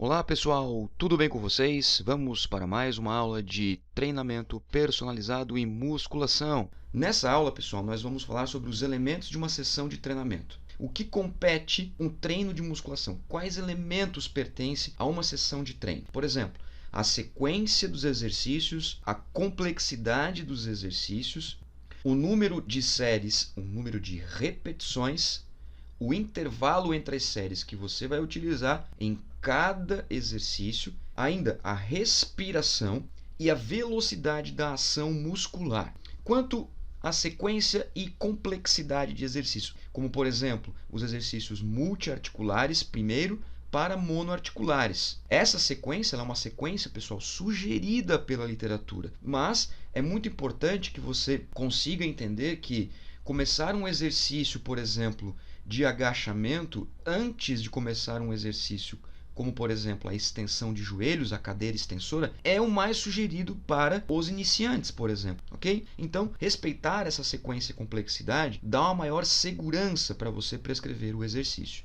Olá pessoal, tudo bem com vocês? Vamos para mais uma aula de treinamento personalizado em musculação. Nessa aula, pessoal, nós vamos falar sobre os elementos de uma sessão de treinamento. O que compete um treino de musculação? Quais elementos pertencem a uma sessão de treino? Por exemplo, a sequência dos exercícios, a complexidade dos exercícios, o número de séries, o número de repetições, o intervalo entre as séries que você vai utilizar em cada exercício, ainda a respiração e a velocidade da ação muscular. Quanto à sequência e complexidade de exercício, como por exemplo, os exercícios multiarticulares primeiro para monoarticulares. Essa sequência é uma sequência, pessoal, sugerida pela literatura, mas é muito importante que você consiga entender que começar um exercício, por exemplo, de agachamento antes de começar um exercício como, por exemplo, a extensão de joelhos, a cadeira extensora, é o mais sugerido para os iniciantes, por exemplo, ok? Então, respeitar essa sequência e complexidade dá uma maior segurança para você prescrever o exercício.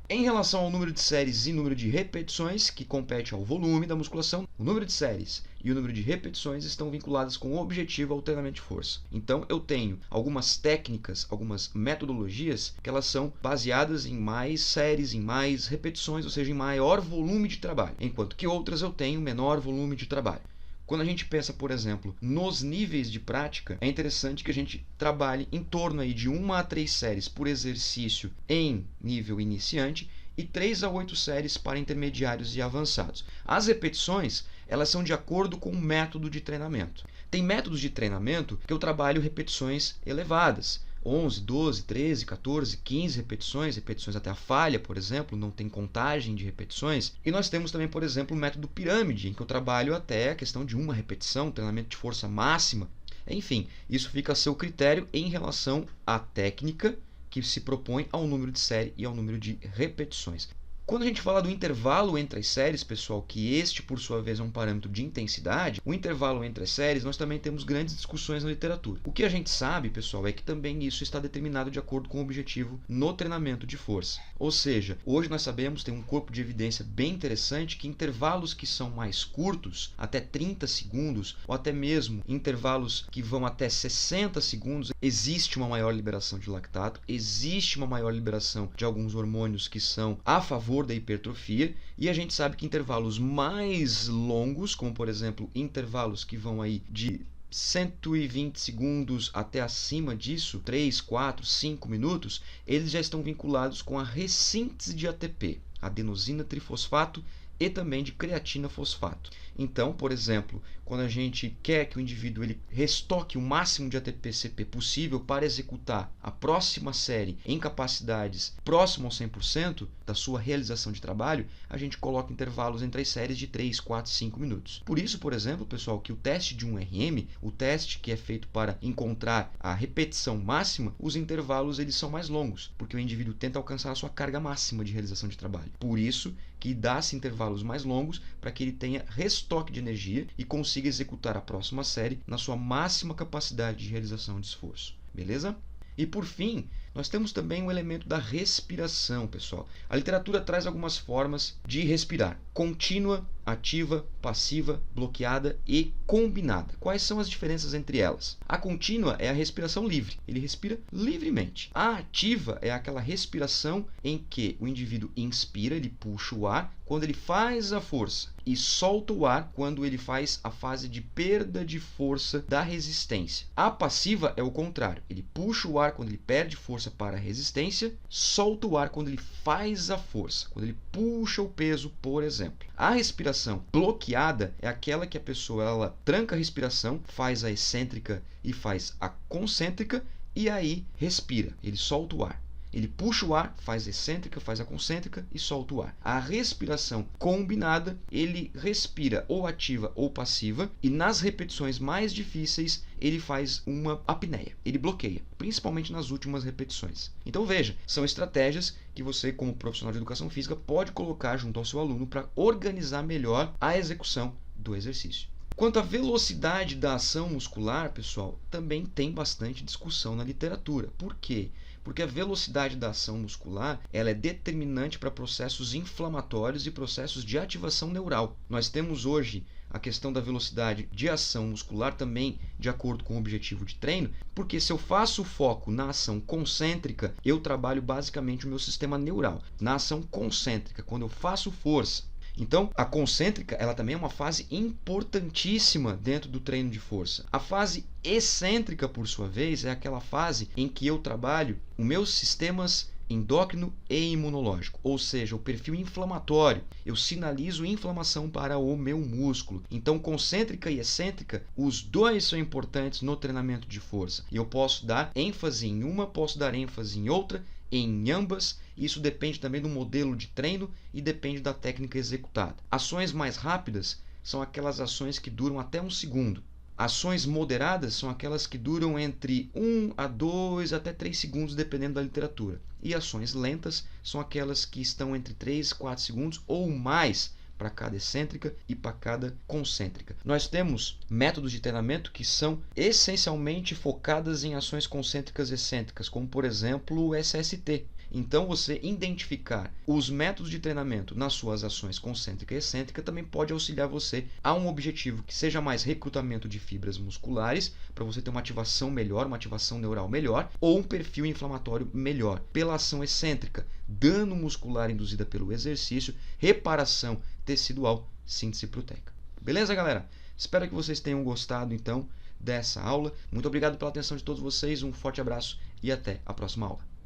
Em relação ao número de séries e número de repetições, que compete ao volume da musculação, o número de séries e o número de repetições estão vinculados com o objetivo ao treinamento de força. Então, eu tenho algumas técnicas, algumas metodologias que elas são baseadas em mais séries, em mais repetições, ou seja, em maior volume de trabalho, enquanto que outras eu tenho menor volume de trabalho. Quando a gente pensa, por exemplo, nos níveis de prática, é interessante que a gente trabalhe em torno aí de 1 a 3 séries por exercício em nível iniciante e 3 a 8 séries para intermediários e avançados. As repetições, elas são de acordo com o método de treinamento. Tem métodos de treinamento que eu trabalho repetições elevadas. 11, 12, 13, 14, 15 repetições até a falha, por exemplo, não tem contagem de repetições. E nós temos também, por exemplo, o método pirâmide, em que eu trabalho até a questão de uma repetição, treinamento de força máxima. Enfim, isso fica a seu critério em relação à técnica que se propõe ao número de série e ao número de repetições. Quando a gente fala do intervalo entre as séries, pessoal, que este por sua vez é um parâmetro de intensidade, o intervalo entre as séries nós também temos grandes discussões na literatura. O que a gente sabe, pessoal, é que também isso está determinado de acordo com o objetivo no treinamento de força. Ou seja, hoje nós sabemos, tem um corpo de evidência bem interessante, que intervalos que são mais curtos, até 30 segundos, ou até mesmo intervalos que vão até 60 segundos, existe uma maior liberação de lactato, existe uma maior liberação de alguns hormônios que são a favor da hipertrofia, e a gente sabe que intervalos mais longos, como por exemplo intervalos que vão aí de 120 segundos até acima disso, 3, 4, 5 minutos, eles já estão vinculados com a ressíntese de ATP, adenosina trifosfato, e também de creatina fosfato. Então, por exemplo, quando a gente quer que o indivíduo ele restoque o máximo de ATP-CP possível para executar a próxima série em capacidades próximas ao 100% da sua realização de trabalho, a gente coloca intervalos entre as séries de 3, 4, 5 minutos. Por isso, por exemplo, pessoal, que o teste de 1RM, o teste que é feito para encontrar a repetição máxima, os intervalos eles são mais longos, porque o indivíduo tenta alcançar a sua carga máxima de realização de trabalho. Por isso que dá-se intervalos mais longos para que ele tenha restoque de energia e consiga executar a próxima série na sua máxima capacidade de realização de esforço. Beleza? E por fim, nós temos também o elemento da respiração, pessoal. A literatura traz algumas formas de respirar: contínua, ativa, passiva, bloqueada e combinada. Quais são as diferenças entre elas? A contínua é a respiração livre, ele respira livremente. A ativa é aquela respiração em que o indivíduo inspira, ele puxa o ar quando ele faz a força e solta o ar quando ele faz a fase de perda de força da resistência. A passiva é o contrário, ele puxa o ar quando ele perde força para a resistência, solta o ar quando ele faz a força, quando ele puxa o peso, por exemplo. A respiração bloqueada é aquela que a pessoa ela tranca a respiração, faz a excêntrica e faz a concêntrica e aí respira, ele solta o ar. Ele puxa o ar, faz a excêntrica, faz a concêntrica e solta o ar. A respiração combinada, ele respira ou ativa ou passiva e nas repetições mais difíceis ele faz uma apneia, ele bloqueia, principalmente nas últimas repetições. Então veja, são estratégias que você como profissional de educação física pode colocar junto ao seu aluno para organizar melhor a execução do exercício. Quanto à velocidade da ação muscular, pessoal, também tem bastante discussão na literatura. Por quê? Porque a velocidade da ação muscular ela é determinante para processos inflamatórios e processos de ativação neural. Nós temos hoje a questão da velocidade de ação muscular também de acordo com o objetivo de treino, porque se eu faço foco na ação concêntrica, eu trabalho basicamente o meu sistema neural. Na ação concêntrica, quando eu faço força. Então, a concêntrica ela também é uma fase importantíssima dentro do treino de força. A fase excêntrica, por sua vez, é aquela fase em que eu trabalho os meus sistemas endócrino e imunológico, ou seja, o perfil inflamatório. Eu sinalizo inflamação para o meu músculo. Então, concêntrica e excêntrica, os dois são importantes no treinamento de força. E eu posso dar ênfase em uma, posso dar ênfase em outra, em ambas. Isso depende também do modelo de treino e depende da técnica executada. Ações mais rápidas são aquelas ações que duram até 1 segundo. Ações moderadas são aquelas que duram entre 1 a 2 até 3 segundos, dependendo da literatura. E ações lentas são aquelas que estão entre 3 e 4 segundos ou mais para cada excêntrica e para cada concêntrica. Nós temos métodos de treinamento que são essencialmente focadas em ações concêntricas e excêntricas, como por exemplo o SST. Então, você identificar os métodos de treinamento nas suas ações concêntrica e excêntrica também pode auxiliar você a um objetivo que seja mais recrutamento de fibras musculares, para você ter uma ativação melhor, uma ativação neural melhor, ou um perfil inflamatório melhor, pela ação excêntrica, dano muscular induzida pelo exercício, reparação tecidual, síntese proteica. Beleza, galera? Espero que vocês tenham gostado, então, dessa aula. Muito obrigado pela atenção de todos vocês, um forte abraço e até a próxima aula.